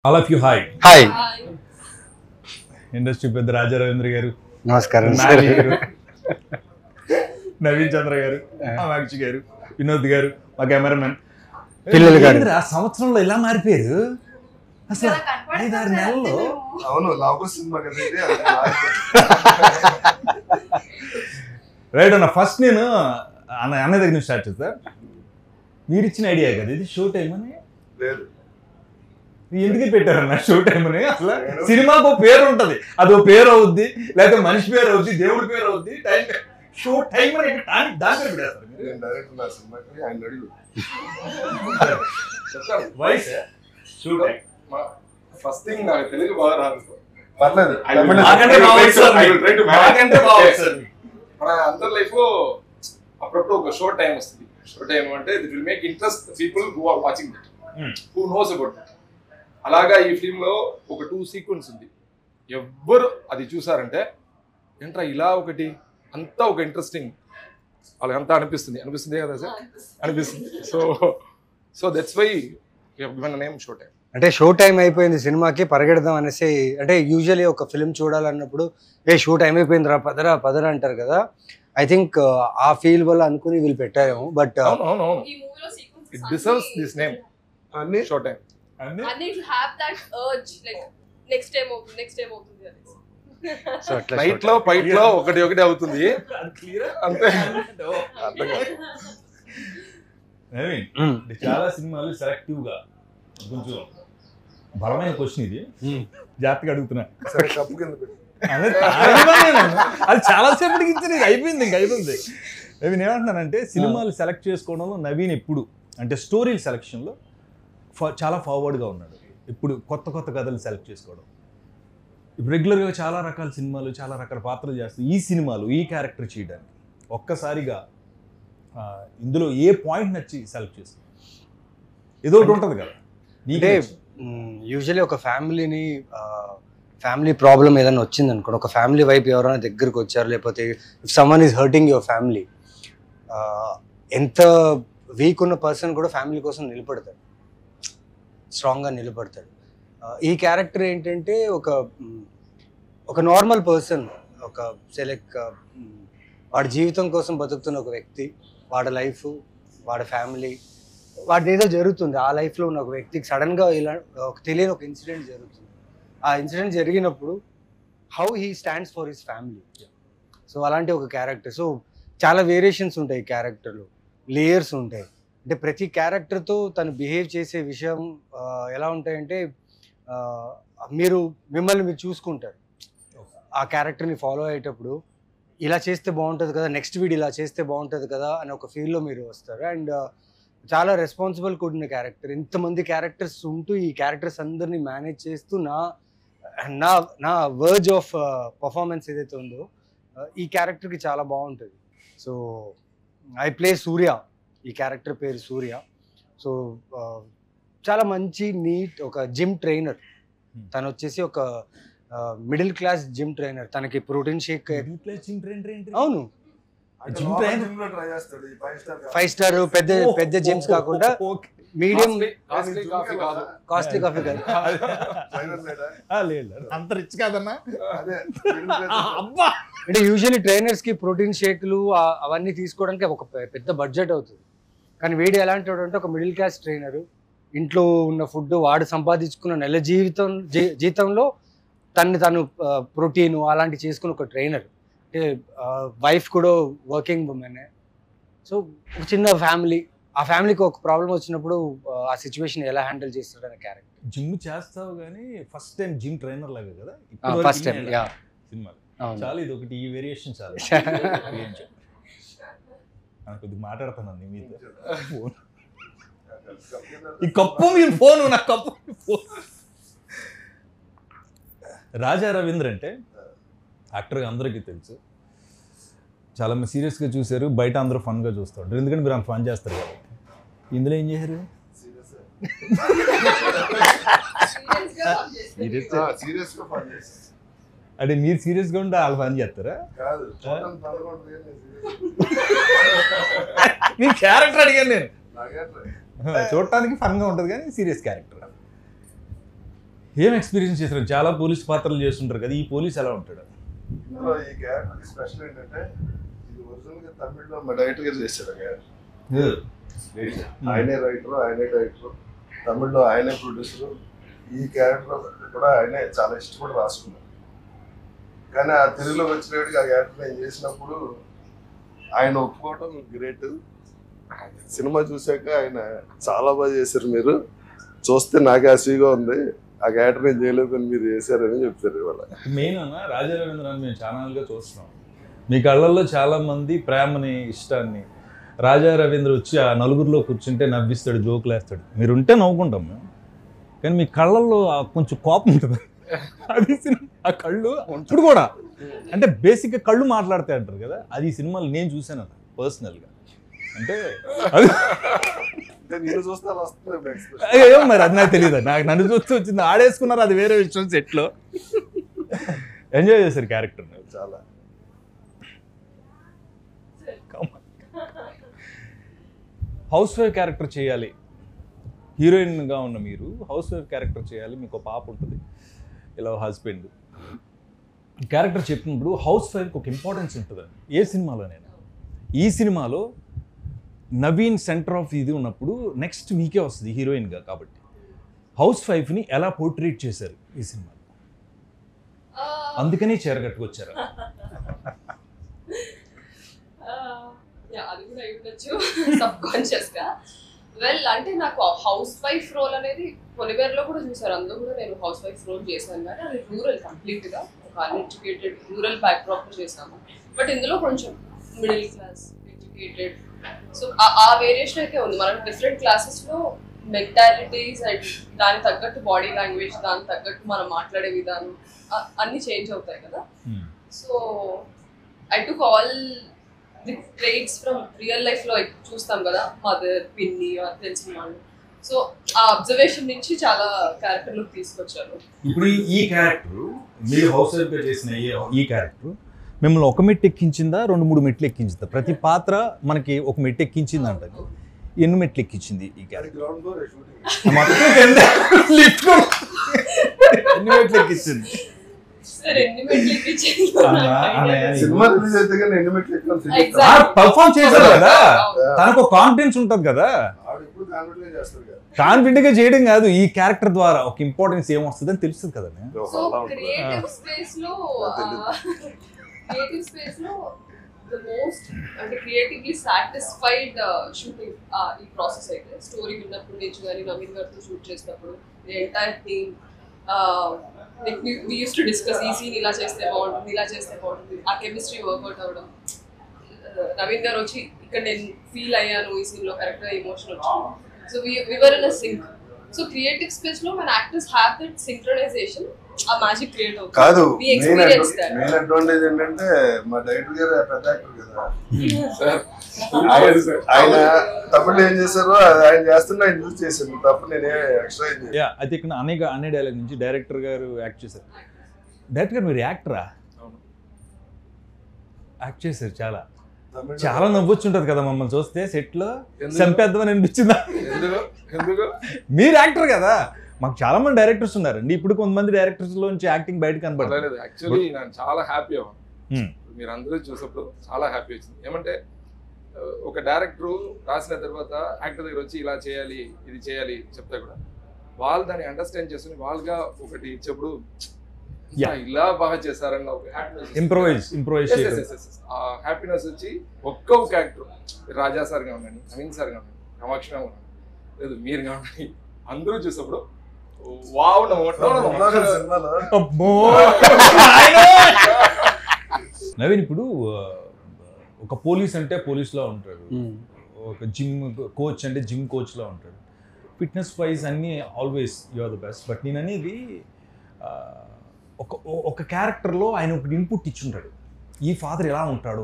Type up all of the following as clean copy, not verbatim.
All of you, hi. Hi. Industry పెద్ద రాజా రవీంద్ర గారు, నమస్కారం నాని గారు, నవీన్ చంద్ర గారు, అమాక్షి గారు, వినోద్ గారు, మా కెమెరామెన్ పిల్లలు గారు. ఆ సంవత్సరంలో ఇలా మారిపోయారు అసలు 5-6 నెలల్లో. అవును లాగో సినిమా కదా ఇది. రైట్ అన్న, ఫస్ట్ నేను అన్న దగ్గర నుంచి స్టార్ట్ చేస్తా. మీరు ఇచ్చిన ఐడియా కదా ఇది, షో టైం అని. లేదు ఎందుకు పెట్టారన్న షో టైం అని? అసలు సినిమాకు ఒక పేరు ఉంటది, అది ఒక పేరు అవుద్ది, లేకపోతే మనిషి పేరు అవుద్ది, దేవుడి పేరు అవుద్ది. టైం షో టైం అని దాని పేరు పెట్టారు. నేను డైరెక్ట్ నా సినిమాకి ఆయన అడిగి voice show time. First thing నాకు తెలుగు బాగా రాదు. పర్లేదు మాకంటే బాగా వస్తుంది. మాకంటే బాగా వస్తుంది. మన అందరి లైఫ్ లో అప్పుడప్పుడు ఒక షో టైం వస్తుంది. షో టైం అంటే it will make interest people who are watching that, who knows about that. అలాగా ఈ ఫిల్మ్ లో ఒక 2 సీక్వెన్స్ ఉంది. ఎవ్వరు అది చూసారంటే ఏంట్రా ఇలా ఒకటి అంతా ఒక ఇంట్రెస్టింగ్ వాళ్ళకంతా అనిపిస్తుంది కదా సార్, అనిపిస్తుంది. So that's why given name show time. అంటే షో టైం అయిపోయింది సినిమాకి, పరిగెడదాం అనేసి. అంటే యూజువల్లీ ఒక ఫిల్మ్ చూడాలన్నప్పుడు షో టైం అయిపోయింది రా పదరా అంటారు కదా. ఐ థింక్ ఆ ఫీల్ వల్ల అనుకుని వీళ్ళు పెట్టారేమో. బట్ అవును ఇట్ డిజర్వ్స్ దిస్ నేమ్ అన్ని show time. And you have that urge like next time అవుతుంది అనేసి. సో అట్లా నైట్ లో ఫైట్ లో ఒకటి అవుతుంది అంతే. అంటే చాలా సినిమాలు సెలెక్టివ్ గా, కొంచెం బలమైన క్వశ్చన్ ఇది, జాగ్రత్తగా అడుగుతున్నా. సరే కప్పు కింద పెట్టు. అది చాలా సేపటికి ఇచ్చింది, అయిపోయింది. నవీన్ ఏమంటున్నానంటే, సినిమాలు సెలెక్ట్ చేసుకోవడంలో నవీన్ ఎప్పుడు అంటే స్టోరీల సెలెక్షన్లో చాలా ఫార్వర్డ్గా ఉన్నాడు. ఇప్పుడు కొత్త కథలు సెలెక్ట్ చేసుకోవడం. ఇప్పుడు రెగ్యులర్గా చాలా రకాల సినిమాలు, చాలా రకాల పాత్రలు చేస్తూ ఈ సినిమాలు ఈ క్యారెక్టర్ చేయడానికి ఒక్కసారిగా ఇందులో ఏ పాయింట్ నచ్చి సెలెక్ట్ చేస్తాం? ఏదో ఒకటి ఉంటుంది కదా. అంటే యూజువల్లీ ఒక ఫ్యామిలీ ప్రాబ్లం ఏదైనా వచ్చింది అనుకోండి, ఒక ఫ్యామిలీ వైపు ఎవరైనా దగ్గరికి వచ్చారు, లేకపోతే if someone is hurting your family, ఎంత వీక్ ఉన్న పర్సన్ కూడా ఫ్యామిలీ కోసం నిలబడతాడు, స్ట్రాంగ్గా నిలబడతాడు. ఈ క్యారెక్టర్ ఏంటంటే ఒక నార్మల్ పర్సన్, ఒక వాడి జీవితం కోసం బతుకుతున్న ఒక వ్యక్తి, వాడి లైఫ్, వాడి ఫ్యామిలీ, వాడి ఏదో జరుగుతుంది ఆ లైఫ్లో ఉన్న ఒక వ్యక్తికి సడన్గా ఇలా తెలియని ఒక ఇన్సిడెంట్ జరుగుతుంది. ఆ ఇన్సిడెంట్ జరిగినప్పుడు how he stands for his family. So అలాంటి ఒక క్యారెక్టర్. సో చాలా వేరియేషన్స్ ఉంటాయి ఈ క్యారెక్టర్లో, లేయర్స్ ఉంటాయి. అంటే ప్రతి క్యారెక్టర్తో తను బిహేవ్ చేసే విషయం ఎలా ఉంటాయంటే, మిమ్మల్ని మీరు చూసుకుంటారు ఆ క్యారెక్టర్ని ఫాలో అయ్యేటప్పుడు. ఇలా చేస్తే బాగుంటుంది కదా, నెక్స్ట్ వీడియో ఇలా చేస్తే బాగుంటుంది కదా అని ఒక ఫీల్లో మీరు వస్తారు. అండ్ చాలా రెస్పాన్సిబుల్ కూడిన క్యారెక్టర్. ఇంతమంది క్యారెక్టర్స్ ఉంటూ ఈ క్యారెక్టర్స్ అందరినీ మేనేజ్ చేస్తూ నా వర్జ్ ఆఫ్ పర్ఫార్మెన్స్ ఏదైతే ఉందో ఈ క్యారెక్టర్కి చాలా బాగుంటుంది. సో ఐ ప్లే సూర్య, ఈ క్యారెక్టర్ పేరు సూర్య. సో చాలా మంచి నీట్ ఒక జిమ్ ట్రైనర్. తను వచ్చేసి ఒక మిడిల్ క్లాస్ జిమ్ ట్రైనర్. తనకి ప్రోటీన్ షేక్. అవును, జిమ్ ట్రైనర్. జిమ్ లో ట్రై చేస్తాడు. ఈ 5 స్టార్ పెద్ద జిమ్స్ కాకుండా మీడియం కాస్ట్లీ కాఫీ కాదు. కాస్ట్లీ కాఫీ కాదు. ట్రైనర్ లేడా? లేదు, అంత రిచ్ కాదన్నా. అదే అబ్బా, అంటే యూజువల్లీ ట్రైనర్స్ కి ప్రోటీన్ షేక్లు అవన్నీ తీసుకోవడానికి ఒక పెద్ద బడ్జెట్ అవుతుంది. కానీ వీడు ఎలాంటి వాడు అంటే ఒక మిడిల్ క్లాస్ ట్రైనర్. ఇంట్లో ఉన్న ఫుడ్ వాడు సంపాదించుకున్న నెల జీతంలో తను ప్రోటీన్ అలాంటి చేసుకున్న ఒక ట్రైనర్. అంటే వైఫ్ కూడా వర్కింగ్ ఉమెన్. సో ఒక చిన్న ఫ్యామిలీ, ఆ ఫ్యామిలీకి ఒక ప్రాబ్లం వచ్చినప్పుడు ఆ సిచ్యువేషన్ ఎలా హ్యాండిల్ చేస్తాడనే క్యారెక్టర్. జిమ్ చేస్తావు కానీ ఫస్ట్ టైం జిమ్ ట్రైనర్ లాగా కదా ఫస్ట్ టైం సినిమా. చాలా ఇది ఒకటి, ఈ వేరియేషన్ చాలా. కొద్దిగా మాట్లాడుతున్నాను మీతో. ఫోన్ ఈ కప్పు మీరు ఫోన్, నా కప్పు ఫోన్. రాజా రవీంద్ర అంటే యాక్టర్గా అందరికీ తెలుసు, చాలా మంది సీరియస్గా చూశారు, బయట అందరూ ఫన్గా చూస్తారు. ఎందుకంటే మీరు అంత ఫన్ చేస్తారు కాబట్టి. ఇందులో ఏం చేశారు? సీరియస్ గా పని చేసి అంటే మీరు సీరియస్గా ఉంటే వాళ్ళు ఫన్ చేస్తారా? కాదు, మీ క్యారెక్టర్ అడిగాను నేను. నాకే చూడటానికి ఫన్గా ఉంటుంది కానీ సీరియస్ క్యారెక్టర్. ఏం ఎక్స్పీరియన్స్ చేశారు? చాలా పోలీస్ పాత్రలు చేస్తుంటారు కదా, ఈ పోలీస్ ఎలా ఉంటాడు? ఇందులో ఈ క్యారెక్టర్ స్పెషల్ ఏంటంటే ఇది ఒరిజినల్ గా తమిళ్లో మా డైరెక్టర్ గారు చేశారు క్యారెక్టర్. ఆయనే రైటర్, ఆయనే డైరెక్టర్, తమిళ్లో ఆయనే ప్రొడ్యూసర్. ఈ క్యారెక్టర్ కూడా ఆయనే చాలా ఇష్టపడి రాసుకున్నారు. కానీ ఆ తెలుగులో వచ్చినట్టుగా ఆ క్యారెక్టర్ నేను చేసినప్పుడు ఆయన ఒప్పుకోవడం గ్రేట్. సినిమా చూశాక ఆయన చాలా బాగా చేశారు, మీరు చూస్తే నాకే అసూయగా ఉంది, ఆ క్యారెక్టర్ నేను చేయలేదని మీరు చేశారని చెప్తారు. ఇవాళ మెయిన్ అన్న రాజా రవీంద్రనాథ్ మేము ఛానల్గా చూస్తున్నాం, మీ కళ్ళల్లో చాలా మంది ప్రేమని ఇష్టాన్ని. రాజా రవీంద్ర వచ్చి ఆ నలుగురిలో కూర్చుంటే నవ్విస్తాడు, జోకులు వేస్తాడు, మీరు ఉంటే నవ్వుకుంటాం మేము, కానీ మీ కళ్ళల్లో కొంచెం కోపం ఉంటుంది. అది ఆ కళ్ళు ఇప్పుడు కూడా అంటే బేసిక్గా కళ్ళు మాట్లాడతాయి అంటారు కదా, అది ఈ సినిమాలు నేను చూశాను అన్న పర్సనల్గా. అంటే అది నేను చూస్తే అలా వస్తుంది expression. ఏమో మరి అది నాకు తెలియదు, నాకు నన్ను చూస్తూ వచ్చింది, ఆడేసుకున్నారు అది వేరే విషయం. సెట్లో ఎంజాయ్ చేశారు క్యారెక్టర్ చాలా. హౌస్ వైఫ్ క్యారెక్టర్ చేయాలి, హీరోయిన్గా ఉన్న మీరు హౌస్ వైఫ్ క్యారెక్టర్ చేయాలి, మీకు ఒక పాప ఉంటుంది, ఇలా హస్బెండ్ క్యారెక్టర్ చెప్పినప్పుడు హౌస్ వైఫ్కి ఒక ఇంపార్టెన్స్ ఉంటుందండి ఏ సినిమాలోనైనా. ఈ సినిమాలో నవీన్ సెంటర్ ఆఫ్ ఇది ఉన్నప్పుడు నెక్స్ట్ మీకే వస్తుంది హీరోయిన్గా, కాబట్టి హౌస్ వైఫ్ని ఎలా పోర్ట్రేట్ చేశారు ఈ సినిమాలో? అందుకని చీరగట్టుకొచ్చారు. అది కూడా అయ్యుండొచ్చు సబ్ కాన్షియస్ గా. వెల్ అంటే నాకు హౌస్ వైఫ్ రోల్ అనేది పొలివేర్లో కూడా చూసారు, అందులో కూడా నేను హౌస్ వైఫ్ రోల్ చేశాను, కానీ అది రూరల్ కంప్లీట్ గా ఒక అన్ఎడ్యుకేటెడ్ రూరల్ బ్యాక్డ్రాప్ లో చేశాము. బట్ ఇందులో కొంచెం మిడిల్ క్లాస్ ఎడ్యుకేటెడ్, సో ఆ వేరియేషన్ అయితే ఉంది. మనం డిఫరెంట్ క్లాసెస్ లో మెంటాలిటీస్ అండ్ దానికి తగ్గట్టు బాడీ లాంగ్వేజ్, దానికి తగ్గట్టు మనం మాట్లాడే విధానం అన్ని చేంజ్ అవుతాయి కదా. So I took all the traits from real life లో చూస్తాం కదా, మదర్, పిన్ని తెలిసిన వాళ్ళు. సో ఆ అబ్జర్వేషన్ నుంచి చాలా క్యారెక్టర్ లుక్ తీసుకొచ్చారు. ఇప్పుడు ఈ క్యారెక్టర్ మీరు హౌస్ వైఫ్గా చేసిన ఈ క్యారెక్టర్ మిమ్మల్ని ఒక మెట్టు ఎక్కించిందా, 2-3 మెట్లు ఎక్కించిందా? ప్రతి పాత్ర మనకి ఒక మెట్టు ఎక్కించింది అంట, ఎన్ని మెట్లు ఎక్కించింది ఈ క్యారెక్టర్? గ్రౌండ్ ఫ్లోర్ షూటింగ్ ఎన్ని మెట్లు ఎక్కించింది? సినిమా రిలీజ్ అయితే కానీ ఎన్ని మెట్లు ఎక్కాలి, పర్ఫార్మ్ చేశారు కదా, తనకు కాన్ఫిడెన్స్ ఉంటుంది కదా, ఆవిడ ఇప్పుడు కాన్ఫిడెంట్ చేస్తారు కదా. కాన్ఫిడెంట్ గా చేయడం కాదు, ఈ క్యారెక్టర్ ద్వారా ఒక ఇంపార్టెన్స్ ఏమొస్తుంది అని తెలుస్తుంది కదా. సో క్రియేటివ్ స్పేస్ లో ద మోస్ట్ అంటే క్రియేటివ్లీ సాటిస్ఫైడ్ షూటింగ్ ఈ ప్రాసెస్ అయితే స్టోరీ విన్నప్పుడు నుంచి కానీ నవీన్ గారితో షూట్ చేసినప్పుడు the entire team we used to discuss ఈ సీన్ ఇలా చేస్తే బాగుంటుంది, ఇలా చేస్తే బాగుంటుంది, ఆ కెమిస్ట్రీ వర్కౌట్ అవ్వడం. నవీన్ గారు వచ్చి ఇక్కడ నేను ఫీల్ అయ్యాను ఈ సీన్ లో కరెక్ట్ గా ఎమోషన్ వచ్చింది. So we were in a sync. So creative space లో మన యాక్టర్స్ హ్యావ్ దట్ సింక్రనైజేషన్, ఆ మ్యాజిక్ క్రియేట్ అవుతుంది. కాదు, We experienced that. Main advantage ఏంటంటే మా డైరెక్టర్ గారు పెద్ద యాక్టర్ కదా, సార్ ఆయన తప్పుడు ఏం చేశారో ఆయన చేస్తున్నా ఆయన చూసి చేశాను తప్ప నేనే ఎక్స్ట్రా అయితే ఇక్కడ అనే డైలాగ్ నుంచి డైరెక్టర్ గారు యాక్ట్ చేశారు. డైరెక్టర్ గారు మీరు యాక్టరా? యాక్ట్ చేశారు, చాలా నవ్వొచ్చుంటది కదా మమ్మల్ని చూస్తే సెట్ లో, చంపేద్దామని అనిపించిందా? ఎందుకు మీరు యాక్టర్ కదా, మాకు చాలా మంది డైరెక్టర్స్ ఉన్నారండి, ఇప్పుడు కొంతమంది డైరెక్టర్స్ లోంచి యాక్టింగ్ బయటకు కనబడలేదు. యాక్చువల్లీ నేను చాలా హ్యాపీ అవ్వను, మీరు అందరూ చూసినప్పుడు చాలా హ్యాపీ వచ్చింది. ఏమంటే ఒక డైరెక్టర్ రాసిన తర్వాత యాక్టర్ దగ్గర వచ్చి ఇలా చేయాలి, ఇది చేయాలి చెప్తే కూడా వాళ్ళు దాన్ని అండర్స్టాండ్ చేసుకుని వాళ్ళుగా ఒకటి ఇచ్చేప్పుడు ఇలా బాగా చేశారన్న ఒక ఇంప్రూవైజ్ హ్యాపీనెస్ వచ్చి ఒక్కొక్క యాక్టర్, రాజా సార్ కావండి, నవీన్ సార్ కావండి, కామాక్షి కావండి, లేదు మీరు కావండి, అందరూ చూసినప్పుడు వావ్ సినిమాలో నవీన్ ఇప్పుడు ఒక పోలీస్ అంటే పోలీస్లో ఉంటాడు, ఒక జిమ్ కోచ్ అంటే జిమ్ కోచ్లో ఉంటాడు, ఫిట్నెస్ వైజ్ అన్నీ always you are the best. But నేను అనేది ఒక క్యారెక్టర్లో ఆయన ఒకటి ఇన్పుట్ ఇచ్చుంటాడు, ఈ ఫాదర్ ఎలా ఉంటాడు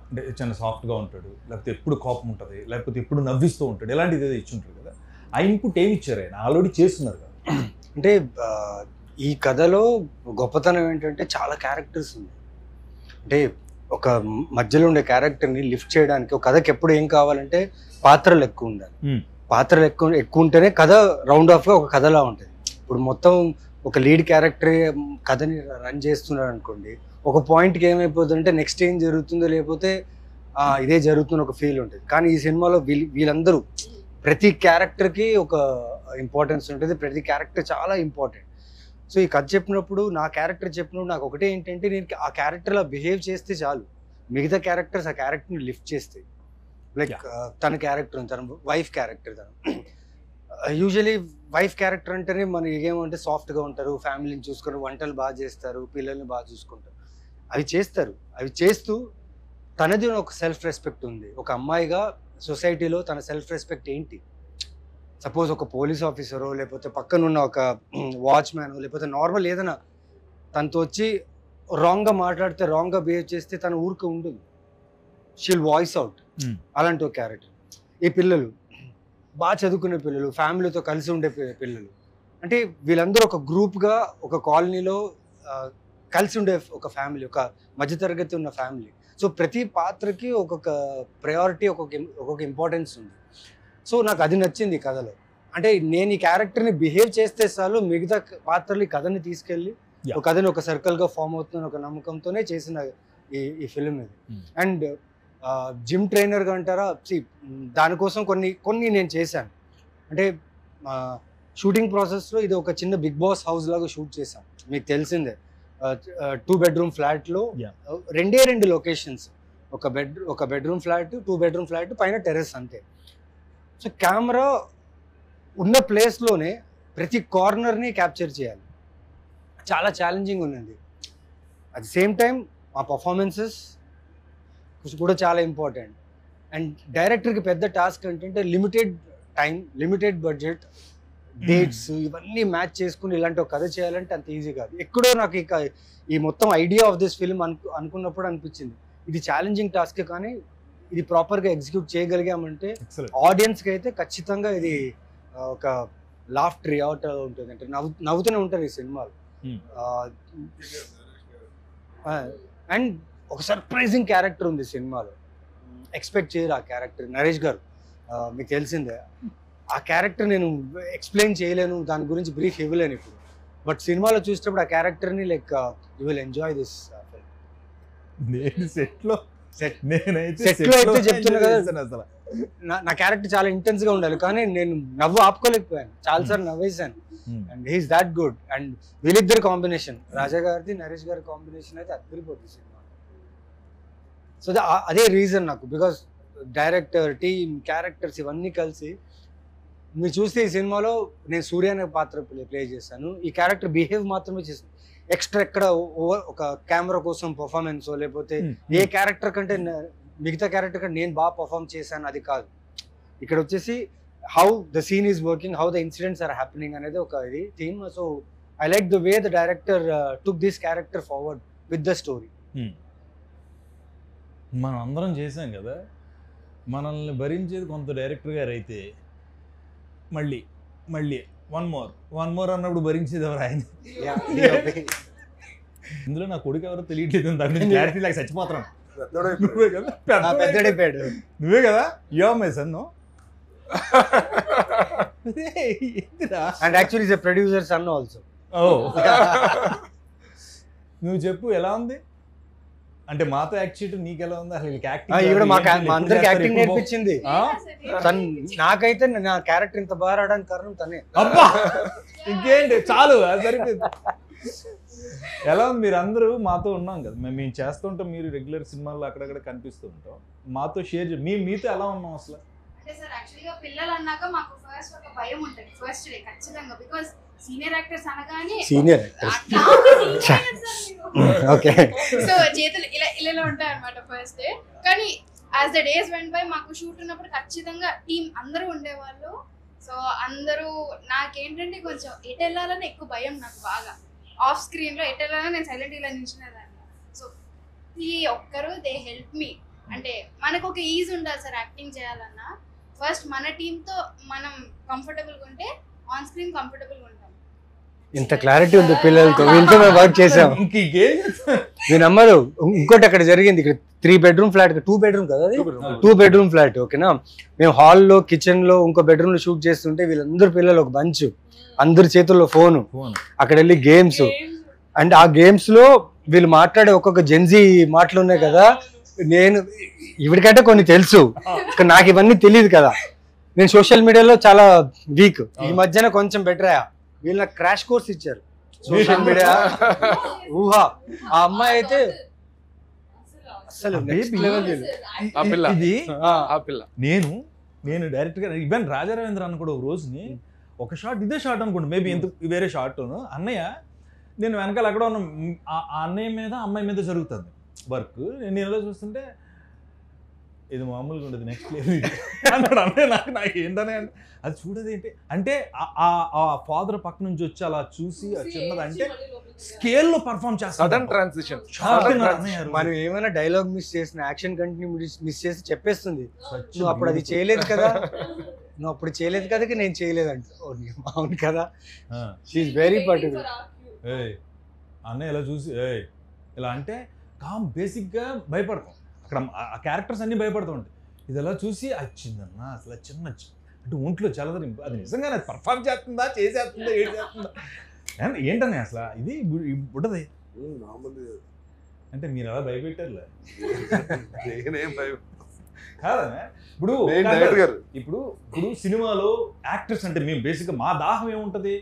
అంటే చాలా సాఫ్ట్గా ఉంటాడు, లేకపోతే ఎప్పుడు కోపం ఉంటుంది, లేకపోతే ఎప్పుడు నవ్విస్తూ ఉంటాడు, ఇలాంటిది ఏదో ఇచ్చుంటాడు కదా. ఆ ఇన్పుట్ ఏమి ఇచ్చారు ఆయన? ఆల్రెడీ చేస్తున్నారు కదా. అంటే ఈ కథలో గొప్పతనం ఏంటంటే చాలా క్యారెక్టర్స్ ఉన్నాయి. అంటే ఒక మధ్యలో ఉండే క్యారెక్టర్ని లిఫ్ట్ చేయడానికి ఒక కథకి ఎప్పుడు ఏం కావాలంటే పాత్రలు ఎక్కువ ఉండాలి. పాత్రలు ఎక్కువ ఉంటేనే కథ రౌండ్ ఆఫ్గా ఒక కథలా ఉంటుంది. ఇప్పుడు మొత్తం ఒక లీడ్ క్యారెక్టర్ కథని రన్ చేస్తున్నాడు అనుకోండి, ఒక పాయింట్కి ఏమైపోతుందంటే నెక్స్ట్ ఏం జరుగుతుందో లేకపోతే ఇదే జరుగుతున్న ఒక ఫీల్ ఉంటుంది. కానీ ఈ సినిమాలో వీళ్ళందరూ ప్రతి క్యారెక్టర్కి ఒక ఇంపార్టెన్స్ ఉంటుంది, ప్రతి క్యారెక్టర్ చాలా ఇంపార్టెంట్. సో ఈ కథ చెప్పినప్పుడు నా క్యారెక్టర్ చెప్పినప్పుడు నాకు ఒకటే ఏంటంటే, నేను ఆ క్యారెక్టర్లా బిహేవ్ చేస్తే చాలు, మిగతా క్యారెక్టర్స్ ఆ క్యారెక్టర్ని లిఫ్ట్ చేస్తాయి. లైక్ తన క్యారెక్టర్, తన వైఫ్ క్యారెక్టర్, తను యూజువలీ వైఫ్ క్యారెక్టర్ అంటేనే మనకి ఏమంటే సాఫ్ట్గా ఉంటారు, ఫ్యామిలీని చూసుకొని వంటలు బాగా చేస్తారు, పిల్లల్ని బాగా చూసుకుంటారు, అవి చేస్తారు. అవి చేస్తూ తనది ఒక సెల్ఫ్ రెస్పెక్ట్ ఉంది. ఒక అమ్మాయిగా సొసైటీలో తన సెల్ఫ్ రెస్పెక్ట్ ఏంటి? సపోజ్ ఒక పోలీస్ ఆఫీసరో లేకపోతే పక్కనున్న ఒక వాచ్మ్యాన్ లేకపోతే నార్మల్ ఏదైనా తనతో వచ్చి రాంగ్గా మాట్లాడితే, రాంగ్గా బిహేవ్ చేస్తే తన ఊరికి ఉండదు, షీల్ వాయిస్ అవుట్. అలాంటి ఒక క్యారెక్టర్. ఈ పిల్లలు బాగా చదువుకునే పిల్లలు, ఫ్యామిలీతో కలిసి ఉండే పిల్లలు, అంటే వీళ్ళందరూ ఒక గ్రూప్గా ఒక కాలనీలో కలిసి ఉండే ఒక ఫ్యామిలీ, ఒక మధ్యతరగతి ఉన్న ఫ్యామిలీ. సో ప్రతి పాత్రకి ఒక్కొక్క ప్రయారిటీ, ఒక్కొక్క ఇంపార్టెన్స్ ఉంది. సో నాకు అది నచ్చింది కథలో. అంటే నేను ఈ క్యారెక్టర్ని బిహేవ్ చేస్తే చాలు, మిగతా పాత్రలు కథని తీసుకెళ్ళి ఒక కథని ఒక సర్కిల్గా ఫామ్ అవుతున్న ఒక నమ్మకంతోనే చేసిన ఈ ఫిలిం ఇది. అండ్ జిమ్ ట్రైనర్గా అంటారా, దానికోసం కొన్ని నేను చేశాను. అంటే షూటింగ్ ప్రాసెస్లో ఇది ఒక చిన్న బిగ్ బాస్ హౌస్ లాగా షూట్ చేశాను. మీకు తెలిసిందే, 2 bedroom ఫ్లాట్లో 2 లొకేషన్స్, ఒక బెడ్రూమ్ ఫ్లాట్, 2 bedroom ఫ్లాట్, పైన టెర్రస్, అంతే. సో కెమెరా ఉన్న ప్లేస్లోనే ప్రతి కార్నర్ని క్యాప్చర్ చేయాలి. చాలా ఛాలెంజింగ్ ఉన్నది. అట్ ది సేమ్ టైం మా పర్ఫార్మెన్సెస్ కూడా చాలా ఇంపార్టెంట్. అండ్ డైరెక్టర్కి పెద్ద టాస్క్ ఏంటంటే limited time, limited budget, dates ఇవన్నీ మ్యాచ్ చేసుకుని ఇలాంటి ఒక కథ చేయాలంటే అంత ఈజీ కాదు. ఎక్కడో నాకు ఈ మొత్తం ఐడియా ఆఫ్ దిస్ ఫిల్మ్ అనుకున్నప్పుడు అనిపించింది ఇది ఛాలెంజింగ్ టాస్క్, కానీ ఇది ప్రాపర్గా ఎగ్జిక్యూట్ చేయగలిగామంటే ఆడియన్స్కి అయితే ఖచ్చితంగా ఇది ఒక లాఫ్ట్ రియాట్ ఉంటుంది. అంటే నవ్వుతూనే ఉంటారు ఈ సినిమాలో. అండ్ ఒక సర్ప్రైజింగ్ క్యారెక్టర్ ఉంది సినిమాలో, ఎక్స్పెక్ట్ చేయరు ఆ క్యారెక్టర్. నరేష్ గారు మీకు తెలిసిందే, ఆ క్యారెక్టర్ నేను ఎక్స్ప్లెయిన్ చేయలేను, దాని గురించి బ్రీఫ్ ఇవ్వలేను ఇప్పుడు. బట్ సినిమాలో చూసినప్పుడు ఆ క్యారెక్టర్ని like you will enjoy this. సెట్లో అయితే చెప్తున్నా కదా, నా క్యారెక్టర్ చాలా ఇంటెన్స్గా ఉండాలి, కానీ నేను నవ్వు ఆపుకోలేకపోయాను, చాలాసార్లు నవ్వేసాను. And he is that good. And వీళ్ళిద్దరు కాంబినేషన్, రాజా గారిది నరేష్ గారి కాంబినేషన్ అయితే అదిరిపోతుంది సినిమా. సో అదే రీజన్ నాకు, బికాస్ డైరెక్టర్, టీమ్, క్యారెక్టర్స్ ఇవన్నీ కలిసి మీరు చూస్తే ఈ సినిమాలో నేను సూర్య అనే పాత్ర ప్లే చేశాను. ఈ క్యారెక్టర్ బిహేవ్ మాత్రమే చేశాను, ఎక్స్ట్రా ఎక్కడ ఒక కెమెరా కోసం పర్ఫార్మెన్స్ లేకపోతే ఏ క్యారెక్టర్ కంటే మిగతా క్యారెక్టర్ కంటే నేను బాగా పర్ఫామ్ చేశాను అది కాదు. ఇక్కడ వచ్చేసి how the scene is working, how the incidents are happening అనేది ఒక ఇది theme. So I like the way the director took this character forward with the story. మనం అందరం చేసాం కదా, మనల్ని భరించేది కొంత డైరెక్టర్ గారు అయితే మళ్ళీ వన్ మోర్ అన్నప్పుడు భరించేది ఎవరు? ఆయన. ఇందులో నా కొడుకు ఎవరో తెలియట్లేదు, క్లారిటీ లాగా చచ్చిపోతున్నాను. నువ్వే కదా my son. And actually is a producer son also. నువ్వు చెప్పు ఎలా ఉంది అంటే మాతో యాక్ట్ చేయడం నీకు ఎలా ఉంది అసలు? అందరికి యాక్టింగ్ నేర్పించింది నాకైతే. నా క్యారెక్టర్ ఇంత బాగా రావడానికి కారణం తనే. అబ్బా ఇంకేంటి, చాలు సరిపోయింది. ఎలా ఉంది? మీరు అందరూ మాతో ఉన్నాం కదా, మేము చేస్తుంటాం, మీరు రెగ్యులర్ సినిమాల్లో అక్కడక్కడ కనిపిస్తూ ఉంటాం, మాతో షేర్ మీతో ఎలా ఉన్నాం అసలు? అంటే సార్ యాక్చువల్గా పిల్లలు అన్నాక మాకు ఫస్ట్ ఒక భయం ఉంటుంది ఫస్ట్ డే ఖచ్చితంగా, బికాస్ సీనియర్ యాక్టర్స్ అనగానే ఓకే సో చేతులు ఇలా ఉంటాయి అనమాట ఫస్ట్ డే. కానీ as the days went by మాకు షూట్ ఉన్నప్పుడు ఖచ్చితంగా టీం అందరూ ఉండేవాళ్ళు. సో అందరూ నాకేంటంటే కొంచెం ఎటు వెళ్ళాలని ఎక్కువ భయం నాకు బాగా. ఆఫ్ స్క్రీన్ లో ఎటు వెళ్ళాలని నేను సైలెంట్ ఇలా నిల్చునేదాన్ని. సో ఈ ఒక్కరు దే హెల్ప్ మీ. అంటే మనకు ఒక ఈజీ ఉండాలి సార్ యాక్టింగ్ చేయాలన్నా. ఫస్ట్ మన టీంతో మనం కంఫర్టబుల్గా ఉంటే ఆన్ స్క్రీన్ కంఫర్టబుల్గా ఉంటాం. ఇంత క్లారిటీ ఉంది పిల్లలతో, ఇంట్లో మేము వర్క్ చేసాం. మీ నమ్మరు, ఇంకోటి అక్కడ జరిగింది. ఇక్కడ 3 bedroom ఫ్లాట్, 2 bedroom కదా అది, 2 bedroom ఫ్లాట్. ఓకేనా, మేము హాల్లో కిచెన్లో ఇంకో బెడ్రూమ్లో షూట్ చేస్తుంటే వీళ్ళందరూ పిల్లలు ఒక బంచ్, అందరి చేతుల్లో ఫోను, అక్కడ వెళ్ళి గేమ్స్. అండ్ ఆ గేమ్స్ లో వీళ్ళు మాట్లాడే ఒక్కొక్క జెన్జీ మాటలు ఉన్నాయి కదా, నేను ఇవిడికంటే కొన్ని తెలుసు, నాకు ఇవన్నీ తెలియదు కదా. నేను సోషల్ మీడియాలో చాలా వీక్, ఈ మధ్యన కొంచెం బెటర్ అయ్యా. వీళ్ళు నాకు క్రాష్ కోర్స్ ఇచ్చారు సోషల్ మీడియా. ఊహా, ఆ అమ్మాయి అయితే అసలు నెక్స్ట్ లెవెల్. నేను డైరెక్ట్ గా ఈవెన్ రాజారవీంద్ర అన్న కూడా ఒక రోజుని ఒక షాట్, ఇదే షాట్ అనుకోండి, మేబీ ఎందుకు వేరే షాట్, అన్నయ్య నేను వెనకాల అక్కడ ఉన్న ఆ అన్నయ్య మీద అమ్మాయి మీద జరుగుతుంది వర్క్. నేను ఎలా చూస్తుంటే ఇది మామూలుగా ఉండదు, నెక్స్ట్ లెవెల్ అన్నాడు అన్నయ్య. నాకు ఏంటనే అది చూడదు ఏంటి అంటే ఆ ఫాదర్ పక్క నుంచి వచ్చి అలా చూసి చిన్నది అంటే స్కేల్లో పర్ఫార్మ్ చేస్తాడు. Sudden transition. మనం ఏమైనా డైలాగ్ మిస్ చేసిన, యాక్షన్ కంటిన్యూ మిస్ చేసి చెప్పేస్తుంది, నువ్వు అప్పుడు అది చేయలేదు కదా, నువ్వు అప్పుడు చేయలేదు కదా, నేను చేయలేదు అంటే అవును కదా. She is very particular. అన్నయ్య ఇలా చూసి ఇలా అంటే బేసిక్గా భయపడతాం, అక్కడ ఆ క్యారెక్టర్స్ అన్ని భయపడుతూ ఉంటాయి. ఇది ఎలా చూసి వచ్చిందన్న అసలు చిన్న అంటే ఒంట్లో చల్లదని, అది నిజంగా అది పర్ఫార్మ్ చేస్తుందా, చేసేస్తుందా, ఏడు చేస్తుందా ఏంటనే అసలు ఇది ఉండదు అంటే మీరు అలా భయపెట్టారులే కాదనే. ఇప్పుడు సినిమాలో యాక్టర్స్ అంటే మేము బేసిక్గా మా దాహం ఏముంటుంది,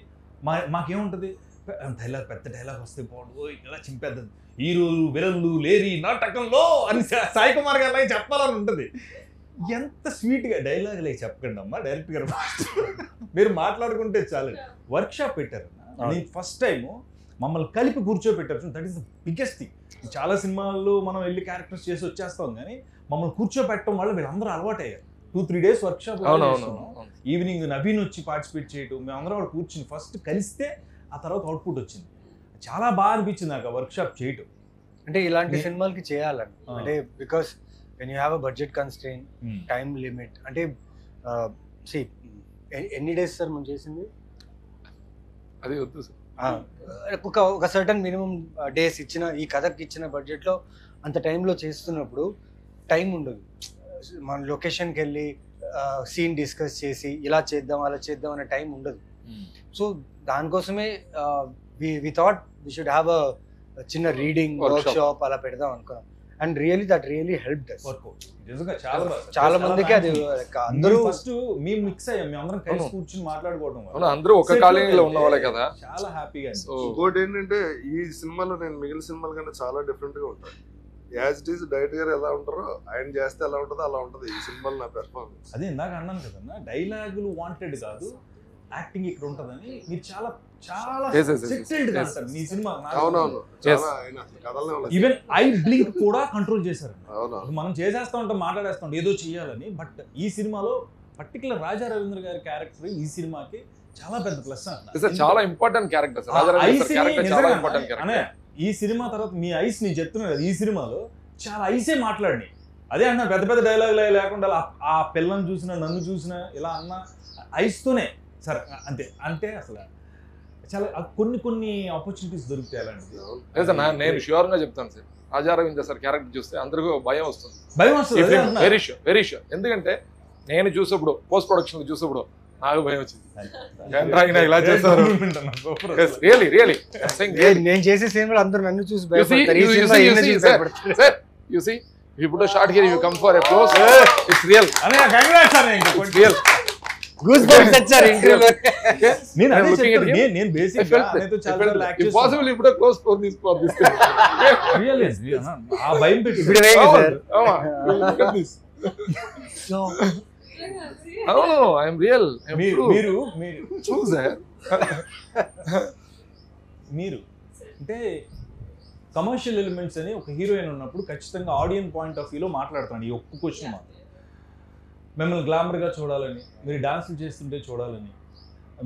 మాకేముంటుంది, డైలాగ్ పెద్ద డైలాగ్ వస్తే బాగుండు, ఇలా చింపేద్దాం, హీరోలు విలన్లు లేరి నాటకంలో అని సాయి కుమార్ గారు చెప్పాలని ఉంటుంది. ఎంత స్వీట్గా డైలాగులు అవి చెప్పకండి అమ్మా, డైరెక్ట్ గారు మీరు మాట్లాడుకుంటే చాలు. వర్క్షాప్ పెట్టారు, నేను ఫస్ట్ టైము మమ్మల్ని కలిపి కూర్చోబెట్టారు, that is the biggest thing. చాలా సినిమాల్లో మనం వెళ్ళి క్యారెక్టర్స్ చేసి వచ్చేస్తాం, కానీ మమ్మల్ని కూర్చోబెట్టడం వల్ల వీళ్ళందరూ అలవాటు అయ్యారు. 2-3 days వర్క్షాప్. ఈవినింగ్ నవీన్ వచ్చి పార్టిసిపేట్ చేయటం, మేమందరం వాళ్ళు కూర్చుని ఫస్ట్ కలిస్తే ఆ తర్వాత అవుట్పుట్ వచ్చింది. చాలా బాగా అనిపించింది నాకు ఆ వర్క్షాప్ చేయటం. అంటే ఇలాంటి సినిమాలకి చేయాలని, అంటే because when you have a budget constrain, time limit, అంటే ఎన్ని డేస్ సార్ మనం చేసింది అది వద్దు సార్, ఒక సర్టన్ మినిమం డేస్ ఇచ్చిన, ఈ కథకి ఇచ్చిన బడ్జెట్లో అంత టైంలో చేస్తున్నప్పుడు టైం ఉండదు. మన లొకేషన్కి వెళ్ళి సీన్ డిస్కస్ చేసి ఇలా చేద్దాం అలా చేద్దాం అనే టైం ఉండదు. సో దానికోసమే we thought we should have a చిన్న రీడింగ్ వర్క్షాప్ అలా పెడదాం అనుకున్నాం. And really that really help us. చాలా మందికి అది అందరూ ఫస్ట్ మేము మిక్స్ అయ్యాం, మేము అందరం కలిసి కూర్చుని మాట్లాడుకోవడం, అందరూ ఒక కాలనీలో ఉన్న వాళ్ళే కదా, చాలా హ్యాపీగా. ఇంకోటి ఏంటంటే ఈ సినిమాలో నేను మిగిలిన సినిమాల కంటే చాలా డిఫరెంట్ గా ఉంటాను. యాజ్ ఇట్ ఈస్ డైరెక్ట్ గారు ఎలా ఉంటారో ఆయన చేస్తే ఎలా ఉంటుందో అలా ఉంటుంది ఈ సినిమాలో నా పెర్ఫార్మెన్స్. అదే ఇందాక అన్నాను కదన్నా, డైలాగులు వాంటెడ్ కాదు, యాక్టింగ్ ఇక్కడ ఉంటుందని. మీరు చాలా చాలా సెటిల్డ్ గా ఉంటారు మీ సినిమా. అవునవును, ఈవెన్ ఐ బ్లింక్ కూడా కంట్రోల్ చేశారు. మనం చేసేస్తా ఉంటాం, మాట్లాడేస్తాం ఏదో చెయ్యాలని, బట్ ఈ సినిమాలో పర్టికులర్ రాజా రవీంద్ర గారి క్యారెక్టర్ ఈ సినిమాకి చాలా పెద్ద ప్లస్. చాలా ఇంపార్టెంట్ క్యారెక్టర్. ఈ సినిమా తర్వాత మీ ఐస్ నేను చెప్తున్నా కదా, ఈ సినిమాలో చాలా ఐసే మాట్లాడినాయి. అదే అన్న పెద్ద పెద్ద డైలాగులు లేకుండా ఆ పిల్లని చూసినా నన్ను చూసినా ఇలా అన్న ఐస్తోనే సరే అంతే. అంటే అసలు చాలా కొన్ని ఆపర్చునిటీస్ దొరుకుతాయి అలాంటిది. నేను ష్యూర్ గా చెప్తాను sir, Raja Ravindra sir character చూస్తే అందరికీ భయం వస్తుంది. Very sure. ఎందుకంటే నేను చూసేప్పుడు పోస్ట్ ప్రొడక్షన్ చూసేప్పుడు నాకు భయం వచ్చింది, ఇలా చేస్తారు. నేను చేసే సినిమాలు అందరూ నన్ను చూసి ఇప్పుడు short here you come for a close, it's real. Goose bumps వచ్చారు ఇంటర్వ్యూలో. నేను బేసిక్ గా అనేతో చాలా లాక్ చేస్తాను. పాసిబుల్ ఇప్పుడు క్లోజ్ ఫర్ దిస్ రియల్లీ ఆ భయం పెట్టి ఇప్పుడు వేగే సార్. సో అవును, ఐ యామ్ రియల్. మీరు చూసారు మీరు అంటే కమర్షియల్ ఎలిమెంట్స్ అని ఒక హీరోయిన్ ఉన్నప్పుడు ఖచ్చితంగా ఆడియన్స్ పాయింట్ ఆఫ్ వ్యూలో మాట్లాడతాను. ఈ ఒక్క క్వశ్చన్ మాత్రం మిమ్మల్ని గ్లామర్గా చూడాలని, మీరు డాన్సులు చేస్తుంటే చూడాలని,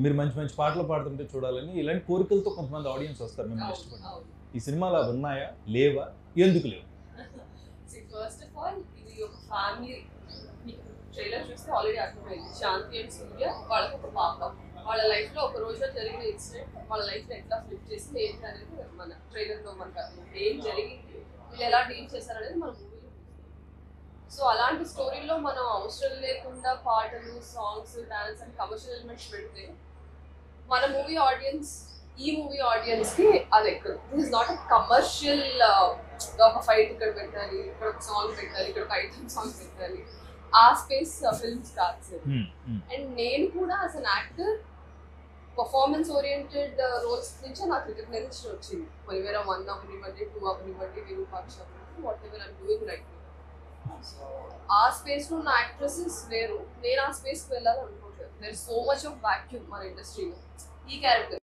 మీరు మంచి మంచి పాటలు పాడుతుంటే చూడాలని, ఇలాంటి కోరికలతో కొంతమంది ఆడియన్స్ వస్తారు మిమ్మల్ని ఇష్టపడి. ఈ సినిమాలో అవి ఉన్నాయా, లేవా, ఎందుకు లేవు? ఫస్ట్ ఆఫ్ ఆల్ ఇది ఒక ఫ్యామిలీ. ట్రైలర్ చూస్తే ఆల్రెడీ అర్థమైంది, శాంతి అండ్ సూర్య వాళ్ళకి ఒక పాప, వాళ్ళ లైఫ్ లో ఒక రోజులో జరిగిన ఇన్సిడెంట్ వాళ్ళ లైఫ్ లో ఎట్లా ఫ్లిప్ చేసింది ఏంటి అనేది మన ట్రైలర్ లో మనకు ఏం జరిగింది వీళ్ళు ఎలా డీల్ చేశారనేది మన మూవీలో. సో అలాంటి స్టోరీలో మనం అవసరం లేకుండా పాటలు, songs, dance and commercial elements పెడితే మన మూవీ ఆడియన్స్, ఈ మూవీ ఆడియన్స్ కి అది ఎక్కదు. This is not a commercial ఒక ఫైట్ ఇక్కడ పెట్టాలి, ఇక్కడ ఒక సాంగ్ పెట్టాలి, ఇక్కడ ఒక ఐటమ్ సాంగ్ పెట్టాలి, ఆ స్పేస్ ఫిల్మ్స్ కాదు సార్. అండ్ నేను కూడా as an actor performance oriented roles నుంచి నాకు రికగ్నైజేషన్ వచ్చింది. పొలిమేర 1 అవనివ్వండి, 2 అవనివ్వండి, విరూపాక్ష అవనివ్వండి, whatever I'm doing right. So ఆ స్పేస్ లో ఉన్న యాక్ట్రెసెస్ వేరు, నేను ఆ స్పేస్కి వెళ్ళాలని అనుకోవట్లేదు. There is so much of vacuum మన ఇండస్ట్రీలో. ఈ క్యారెక్టర్